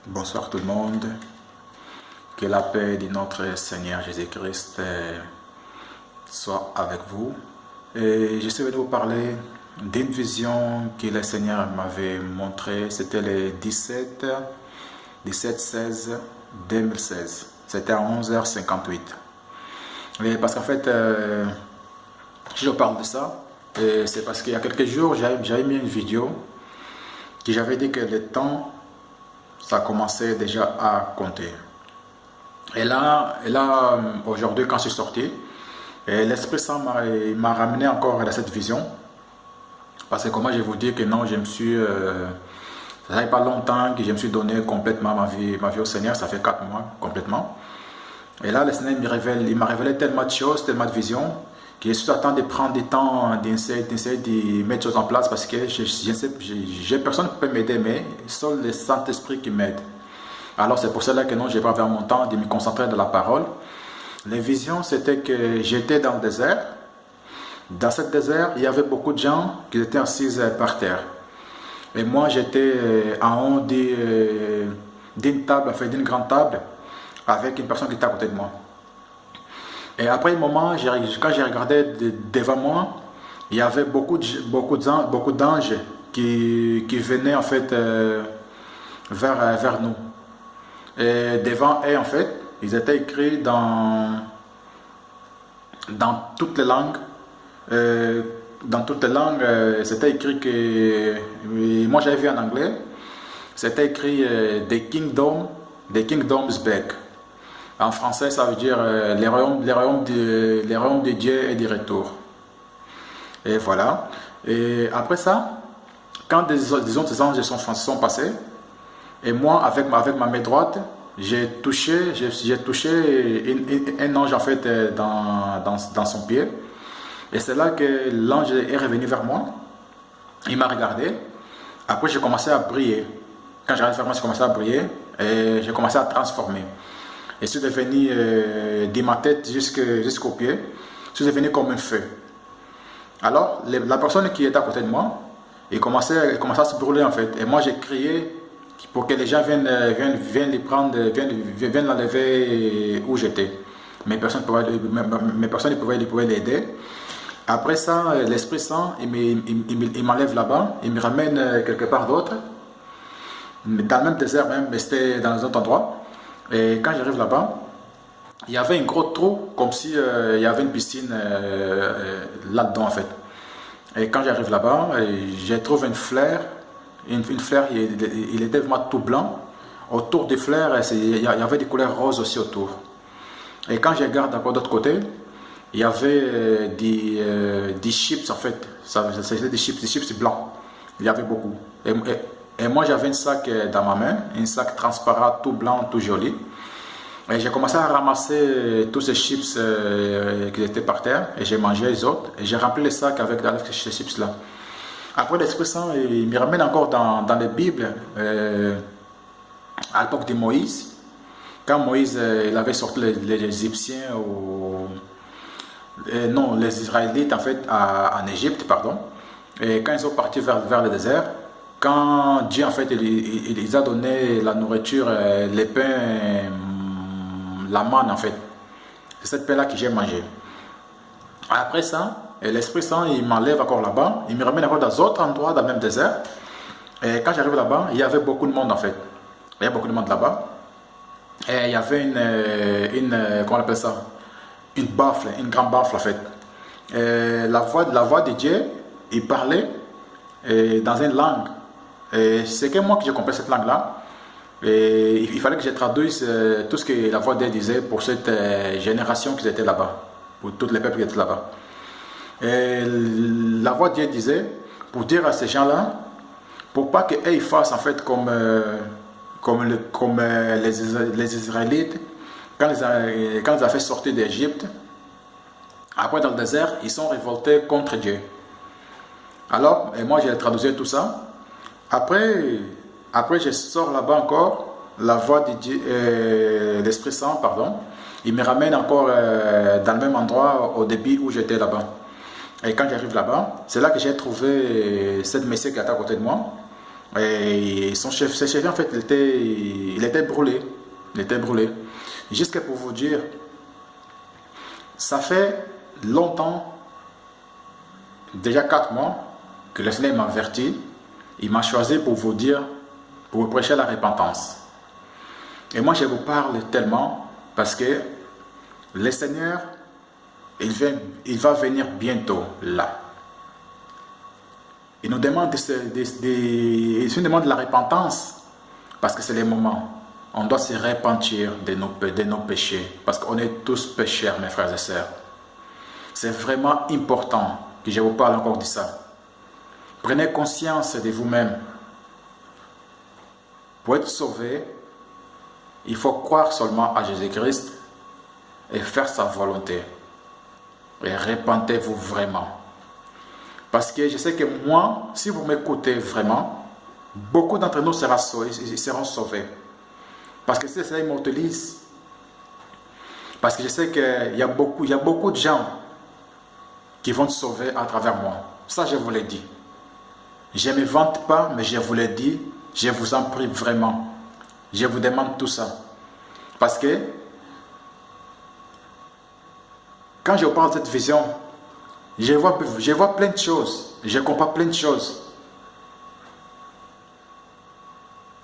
Bonsoir tout le monde, que la paix de notre Seigneur Jésus-Christ soit avec vous. Et je suis venu vous parler d'une vision que le Seigneur m'avait montrée, c'était le 17-16-2016, c'était à 11h58. Et parce qu'en fait, si je parle de ça, c'est parce qu'il y a quelques jours, j'avais mis une vidéo qui j'avais dit que le temps ça commençait déjà à compter. Et là aujourd'hui, quand je suis sorti, l'Esprit Saint m'a ramené encore à cette vision. Parce que comment je vais vous dire que non, je me suis... ça fait pas longtemps que je me suis donné complètement ma vie au Seigneur, ça fait 4 mois complètement. Et là, le Seigneur il m'a révélé tellement de choses, tellement de visions, que je suis en train de prendre du temps, d'essayer de mettre choses en place parce que j'ai personne qui peut m'aider, mais seul le Saint-Esprit qui m'aide. Alors c'est pour cela que non, j'ai pas vraiment mon temps de me concentrer dans la parole. Les visions, c'était que j'étais dans le désert. Dans ce désert, il y avait beaucoup de gens qui étaient assis par terre. Et moi, j'étais en haut d'une table, enfin d'une grande table, avec une personne qui était à côté de moi. Et après un moment, quand j'ai regardé devant moi, il y avait beaucoup d'anges qui venaient en fait vers nous. Et devant eux, en fait, ils étaient écrits dans toutes les langues. C'était écrit que, moi j'avais vu en anglais, c'était écrit The Kingdom's Back. En français, ça veut dire les royaumes de Dieu et du retour. Et voilà. Et après ça, quand disons ces anges sont passés, et moi, avec ma main droite, j'ai touché un ange en fait dans son pied. Et c'est là que l'ange est revenu vers moi. Il m'a regardé. Après, j'ai commencé à briller. Quand j'ai regardé vers moi, j'ai commencé à briller et j'ai commencé à transformer. Et je suis devenu de ma tête jusqu'au pied, je suis devenu comme un feu. Alors, la personne qui était à côté de moi, il commençait à se brûler en fait. Et moi, j'ai crié pour que les gens viennent les prendre, viennent l'enlever où j'étais. Mais personne ne pouvait l'aider. Après ça, l'Esprit Saint, il m'enlève là-bas, il me ramène quelque part d'autre, dans le même désert même, mais c'était dans un autre endroit. Et quand j'arrive là-bas, il y avait un gros trou, comme si il y avait une piscine là-dedans en fait. Et quand j'arrive là-bas, je trouve une fleur, il était vraiment tout blanc. Autour des fleurs, il y avait des couleurs roses aussi autour. Et quand je regarde encore d'autre côté, il y avait des chips en fait, c'était des chips blancs. Il y avait beaucoup. Et moi j'avais un sac dans ma main, un sac transparent, tout blanc, tout joli. Et j'ai commencé à ramasser tous ces chips qui étaient par terre et j'ai mangé les autres. Et j'ai rempli le sac avec ces chips là. Après l'Esprit Saint, il me ramène encore dans la Bible, à l'époque de Moïse. Quand Moïse il avait sorti les Égyptiens non, les Israélites en fait en Égypte, pardon. Et quand ils sont partis vers le désert, quand Dieu en fait il les a donné la nourriture, les pains, la manne en fait, c'est cette pain là que j'ai mangé. Après ça, l'Esprit Saint il m'enlève encore là-bas, il me ramène encore dans d'autres endroits dans le même désert. Et quand j'arrive là-bas, il y avait beaucoup de monde en fait. Il y a beaucoup de monde là-bas. Et il y avait comment on appelle ça? Une baffle, une grande baffle en fait. La voix de Dieu, il parlait dans une langue. C'est que moi que j'ai compris cette langue-là. Et il fallait que je traduise tout ce que la voix de Dieu disait pour cette génération qui était là-bas, pour tous les peuples qui étaient là-bas. Et la voix de Dieu disait, pour dire à ces gens-là, pour pas qu'ils fassent en fait comme les Israélites, quand ils ont fait sortir d'Égypte, après dans le désert, ils sont révoltés contre Dieu. Alors, et moi j'ai traduit tout ça. Après je sors là-bas encore, la voix de Dieu, l'Esprit Saint, pardon, il me ramène encore dans le même endroit au début où j'étais là-bas. Et quand j'arrive là-bas, c'est là que j'ai trouvé cette messieurs qui était à côté de moi. Et son chef, ses cheveux, en fait, il était brûlé. Il était brûlé. Jusqu'à pour vous dire, ça fait longtemps, déjà 4 mois, que le Seigneur m'a averti. Il m'a choisi pour vous dire, pour vous prêcher la repentance. Et moi, je vous parle tellement parce que le Seigneur, il va venir bientôt là. Il nous demande, il nous demande la repentance parce que c'est le moment. On doit se repentir de nos péchés parce qu'on est tous pécheurs, mes frères et sœurs. C'est vraiment important que je vous parle encore de ça. Prenez conscience de vous-même. Pour être sauvé, il faut croire seulement à Jésus-Christ et faire sa volonté. Et repentez-vous vraiment. Parce que je sais que moi, si vous m'écoutez vraiment, beaucoup d'entre nous seront sauvés. Parce que c'est ça, ils m'utilisent. Parce que je sais qu'il y a beaucoup de gens qui vont se sauver à travers moi. Ça, je vous l'ai dit. Je ne me vante pas, mais je vous l'ai dit. Je vous en prie vraiment. Je vous demande tout ça. Parce que quand je vous parle de cette vision, je vois plein de choses. Je comprends plein de choses.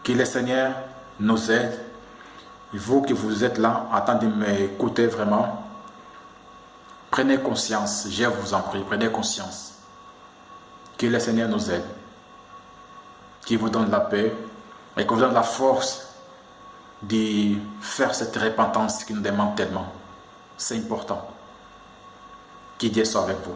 Que le Seigneur nous aide. Vous qui vous êtes là, attendez de m'écouter vraiment. Prenez conscience, je vous en prie, prenez conscience. Que le Seigneur nous aide. Qu'il vous donne la paix et qu'il vous donne la force de faire cette repentance qui nous demande tellement. C'est important. Que Dieu soit avec vous.